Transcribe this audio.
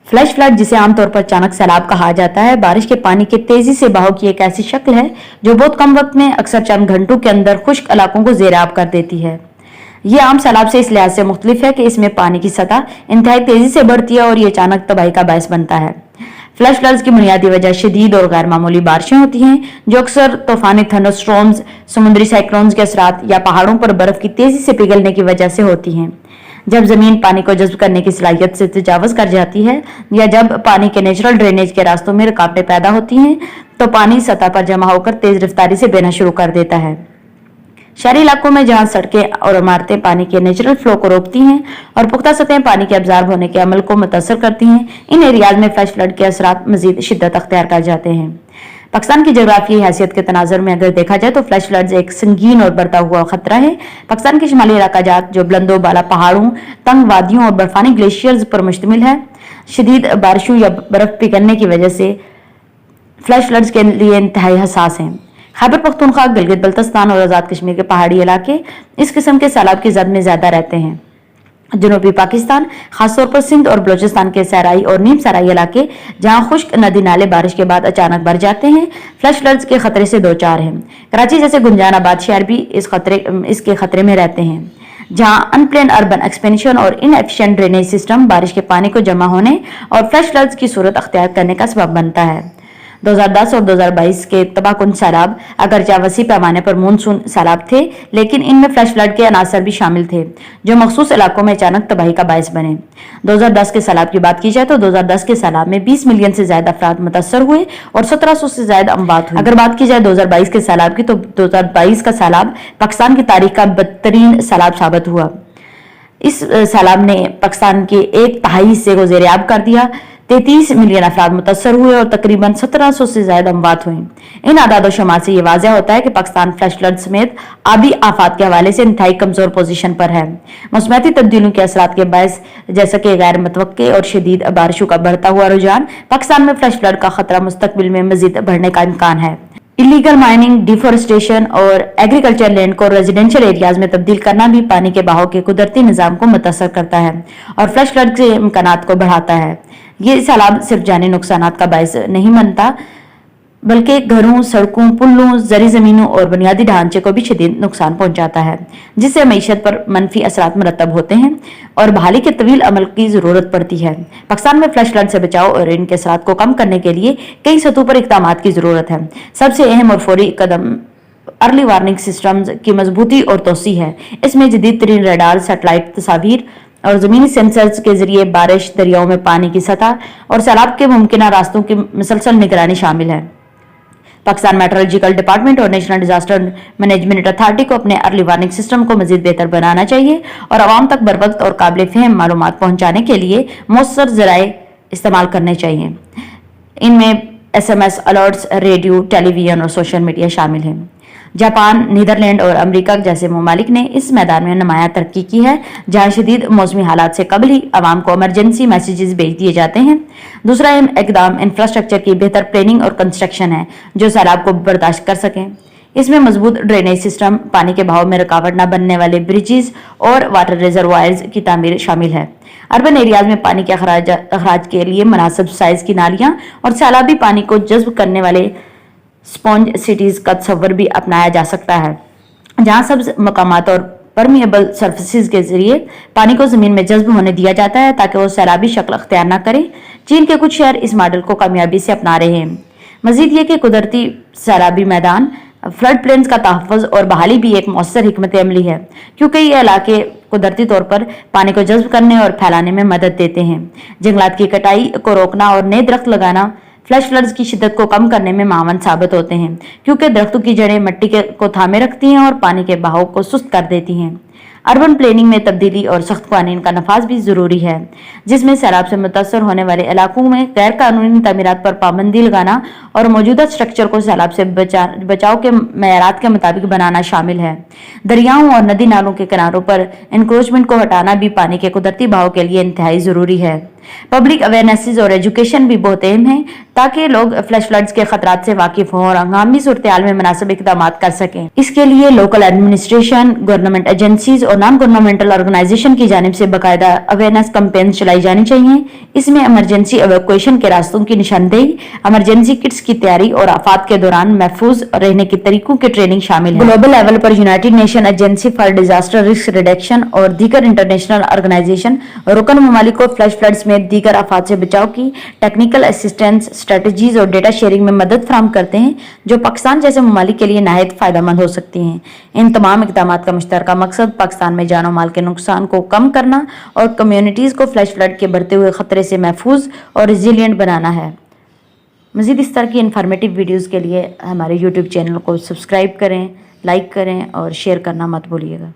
Flash flood, जिसे आमतौर पर अचानक सैलाब कहा जाता है, बारिश के पानी के तेजी से बहाव की एक ऐसी शक्ल है जो बहुत कम वक्त में, अक्सर चंद घंटों के अंदर, खुश्क इलाकों को ज़ेर-आब कर देती है। ये आम सैलाब से इस लिहाज से मुख्तलिफ है कि इसमें पानी की सतह इंतहाई तेजी से बढ़ती है और ये अचानक तबाही का बायस बनता है। फ्लैश फ्लड्स की बुनियादी वजह शदीद और गैर मामूली बारिशें होती हैं, जो अक्सर तूफानी थंडरस्टॉर्म्स, समुद्री साइक्लोन्स के असरात या पहाड़ों पर बर्फ की तेजी से पिघलने की वजह से होती हैं। जब जमीन पानी को जज्ब करने की सलाहियत से तजावज कर जाती है या जब पानी के नेचुरल ड्रेनेज के रास्तों में रुकावटें पैदा होती हैं, तो पानी सतह पर जमा होकर तेज रफ्तारी से बहना शुरू कर देता है। शहरी इलाकों में जहां सड़कें और इमारतें पानी के नेचुरल फ्लो को रोकती हैं और पुख्ता सतहें पानी के अब्जॉर्ब होने के अमल को मुतासर करती हैं, इन एरियाज में फ्लैश फ्लड के असरात मजीद शिद्दत अख्तियार कर जाते हैं। पाकिस्तान की जोग्राफियाई हैसियत के तनाजुर में अगर देखा जाए तो फ्लैश फ्लड्स एक संगीन और बढ़ता हुआ खतरा है। पाकिस्तान के शिमाली इलाका जात, जो बुलंदो बाला पहाड़ों, तंग वादियों और बर्फानी ग्लेशियर्स पर मुश्तमिल है, शदीद बारिशों या बर्फ पिघलने की वजह से फ्लैश फ्लड्स के लिए इंतहाई हसास हैं। खैबर पख्तूनख्वा, गिलगित बल्तिस्तान और आज़ाद कश्मीर के पहाड़ी इलाके इस किस्म के सैलाब की जद में ज्यादा रहते हैं। जनूबी पाकिस्तान, खासतौर पर सिंध और बलोचिस्तान के सहराई और नीम सहराई इलाके, जहां खुश्क नदी नाले बारिश के बाद अचानक भर जाते हैं, फ्लैश फ्लड्स के खतरे से दो चार हैं। कराची जैसे गुंजान आबाद शहर भी इसके खतरे में रहते हैं, जहां अनप्लान्ड अर्बन एक्सपेंशन और इनएफिशिएंट ड्रेनेज सिस्टम बारिश के पानी को जमा होने और फ्लैश फ्लड्स की सूरत अख्तियार करने का सबब बनता है। 2010 और 2022 के तबाहकुन सैलाब अगरचे वसी पैमाने पर मानसून सैलाब थे, लेकिन इनमें फ्लैश फ्लड के अनासर भी शामिल थे, जो मखसूस इलाकों में अचानक तबाही का बायस बने। 2010 के सैलाब की बात की जाए तो 2010 के सैलाब में 20 मिलियन से ज्यादा अफराद मुतासर हुए और 1700 से ज्यादा अमवात हुई। अगर बात की जाए 2022 के सैलाब की, तो 2022 का सैलाब पाकिस्तान की तारीख का बदतरीन सैलाब साबित हुआ। इस सैलाब ने पाकिस्तान के एक तिहाई हिस्से को ज़ेर-ए-आब कर दिया। 33 मिलियन अफराद मुतासर हुए और तकरीबन 1700 से ज्यादा अमवात हुई। इन आदाद शुमार से यह वाज़ेह होता है कि पाकिस्तान फ्लैश फ्लड समेत आबी आफात के हवाले से इंतहाई कमजोर पोजीशन पर है। मौसमियाती तब्दीलियों के असरात के बायस, जैसा कि गैर मुतवक्के और शदीद बारिशों का बढ़ता हुआ रुझान, पाकिस्तान में फ्लैश फ्लड का खतरा मुस्तकबिल में मजीद बढ़ने का इम्कान है। इलीगल माइनिंग, डिफोरेस्टेशन और एग्रीकल्चर लैंड को रेजिडेंशियल एरियाज में तब्दील करना भी पानी के बहाव के कुदरती निज़ाम को मुतासर करता है और फ्लैश फ्लड के इम्कानात को बढ़ाता है। ये सैलाब सिर्फ जानी नुकसानात का बायस नहीं बनता, बल्कि घरों, सड़कों, पुलों, जरी जमीनों और बुनियादी ढांचे को भी शदीद नुकसान पहुंचाता है, जिससे मईशत पर मनफी असरात मुरतब होते हैं और बहाली के तवील अमल की जरूरत पड़ती है। पाकिस्तान में फ्लैश फ्लड से बचाव और इनके असरात को कम करने के लिए कई सतहों पर इक़दामात की जरूरत है। सबसे अहम और फौरी कदम अर्ली वार्निंग सिस्टम्स की मजबूती और तोसी है। इसमें जदीद तरीन रडार, सैटेलाइट तस्वीर और जमीनी सेंसर्स के जरिए बारिश, दरियाओं में पानी की सतह और सैलाब के मुमकिन रास्तों की मुसलसल निगरानी शामिल है। पाकिस्तान मेट्रोलॉजिकल डिपार्टमेंट और नेशनल डिजास्टर मैनेजमेंट अथॉरिटी को अपने अर्ली वार्निंग सिस्टम को मजीद बेहतर बनाना चाहिए और आवाम तक बरवक्त और काबिल फहम मालूमात पहुंचाने के लिए मौसर ज़राए इस्तेमाल करने चाहिए। इनमें SMS अलर्ट्स, रेडियो, टेलीविजन और सोशल मीडिया शामिल हैं। जापान, नीदरलैंड और अमेरिका जैसे ममालिक ने इस मैदान में नुमाया तरक्की की है, जहां शदीद मौसमी हालात से कबल ही आवाम को इमरजेंसी मैसेजेस भेज दिए जाते हैं। दूसरा अहम इकदाम इंफ्रास्ट्रक्चर की बेहतर प्लानिंग और कंस्ट्रक्शन है, जो सैलाब को बर्दाश्त कर सकें। इसमें मजबूत ड्रेनेज सिस्टम, पानी के बहाव में रुकावट न बनने वाले ब्रिजेस और वाटर रिजर्वायर्स की तामीर शामिल है। अर्बन एरियाज में पानी के अखराज के लिए मुनासिब साइज की नालियां और सैलाबी पानी को जज्ब करने वाले स्पॉन्ज सिटीज का तस्वर भी अपनाया जा सकता है, जहां सब मकामात और परमिएबल सरफेसेस के जरिए पानी को जमीन में जज्ब होने दिया जाता है ताकि वो सैलाबी शक्ल अख्तियार न करे। चीन के कुछ शहर इस मॉडल को कामयाबी से अपना रहे हैं। मजीद ये कि कुदरती सैलाबी मैदान, फ्लड प्लेन्स का तहफ़्फ़ुज़ और बहाली भी एक मौसर हिकमत अमली है, क्योंकि ये इलाके कुदरती तौर पर पानी को जज्ब करने और फैलाने में मदद देते हैं। जंगलात की कटाई को रोकना और नए दरख्त लगाना फ्लैश फ्लड्स की शिद्दत को कम करने में मावन साबित होते हैं, क्योंकि दरख्तों की जड़ें मिट्टी को थामे रखती हैं और पानी के बहाव को सुस्त कर देती हैं। अर्बन प्लानिंग में तब्दीली और सख्त कानून का नफाज भी जरूरी है, जिसमें सैलाब से मुतासर होने वाले इलाकों में गैर कानूनी तमीरात पर पाबंदी लगाना और मौजूदा स्ट्रक्चर को सैलाब से बचाव के मयारात के मुताबिक बनाना शामिल है। दरियाओं और नदी नालों के किनारों पर इंक्रोचमेंट को हटाना भी पानी के कुदरती बहाव के लिए इंतहाई जरूरी है। पब्लिक अवेयरनेसेस और एजुकेशन भी बहुत अहम है ताकि लोग फ्लैश फ्लड्स के खतरात से वाकिफ हों और हंगामी सूरत-ए-हाल में मुनासिब इक़दाम कर सकें। इसके लिए लोकल एडमिनिस्ट्रेशन, गवर्नमेंट एजेंसीज और नॉन गवर्नमेंटल ऑर्गेनाइजेशन की जानिब से बाकायदा अवेयरनेस कैंपेन चलाई जानी चाहिए। इसमें इमरजेंसी एवैक्यूएशन के रास्तों की निशानदेही, इमरजेंसी किट्स की तैयारी और आफात के दौरान महफूज रहने के तरीकों की ट्रेनिंग शामिल है। ग्लोबल लेवल पर United nation agency for disaster risk reduction और दीगर इंटरनेशनल ऑर्गेनाइजेशन रुकन ममालिक को फ्लैश फ्लड्स में दीगर आफात से बचाव की टेक्निकल असिस्टेंस, स्ट्रेटजीज और डेटा शेयरिंग में मदद फराहम करते हैं, जो पाकिस्तान जैसे ममालिक के लिए नहायत फायदेमंद हो सकती हैं। इन तमाम इक़दाम का मुश्तरका मकसद पाकिस्तान में जान और माल के नुकसान को कम करना और कम्युनिटीज़ को फ्लैश फ्लड के बढ़ते हुए खतरे से महफूज और रिजिलियंट बनाना है। मज़ीद इस तरह की इन्फॉर्मेटिव वीडियोज़ के लिए हमारे यूट्यूब चैनल को सब्सक्राइब करें, लाइक करें और शेयर करना मत भूलिएगा।